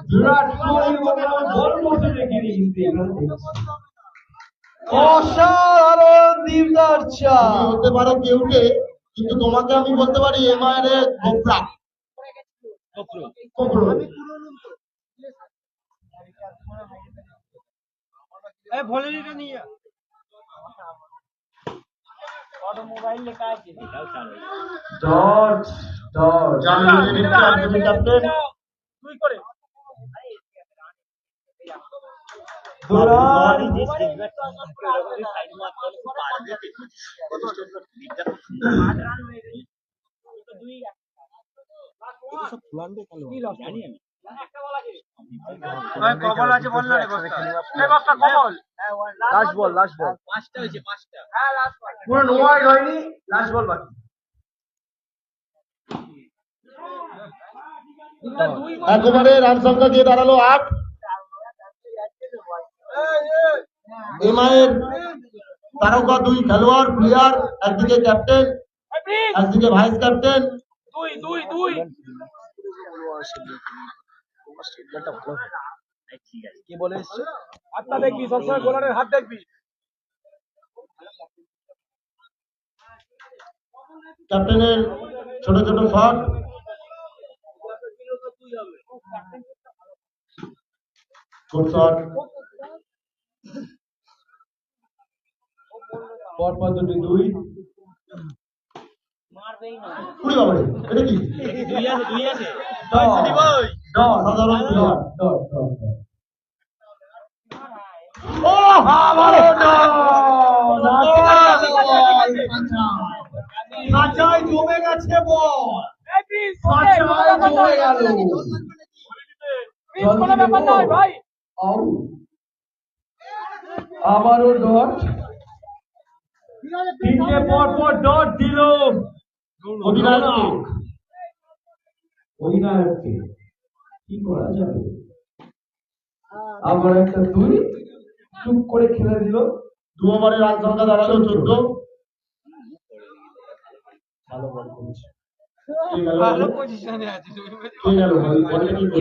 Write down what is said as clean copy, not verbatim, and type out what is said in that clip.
বিরাট কোহলি বল করতে দেখিনি কিন্তু অসাধারণ দিবদার চা হতে পারো কেউটে, কিন্তু তোমাকে আমি বলতে পারি এমআইএ গোবরা ভলিটা নিয়ে অটোমোবাইল লেখা আছে ডট ডট ক্যাপ্টেন তুই করে কবল আছে বল না রে বস্তা কবল লাস্ট বল পাঁচটা হয়েছে পাঁচটা হ্যাঁ লাস্ট বল পুরো নো ওয়াইড হয়নি, লাস্ট বল বাকি। একেবারে রান সংখ্যা দিয়ে দাঁড়ালো 8। এমআইএ তারকা 2 খেলোয়াড় প্লেয়ার, একদিকে ক্যাপ্টেন একদিকে ভাইস ক্যাপ্টেন। দুই কি বলে এসছে হাতটা দেখবি সবসময় বোলারের হাত দেখবি ক্যাপ্টেনের ছোট ছোট শট, গুড শট। পরপর দুটি দুই। কুড়ি বাবারে, এটা কি অসাধারণ প্লেয়ার। ও আবারও খাঁচায় জমে গেছে বল, খাঁচায় জমে গেল। ভাই আবারও ডট, তিনটে পর ডট দিল অধিনায়ককে। কি করা যাবে, আবার একটা দুই চুপ করে খেলে দিল। 2 ওভারে রান সংখ্যা দাঁড়ালো 14। ভালো বল করেছে। ভালো পজিশনে আছে কে গেল?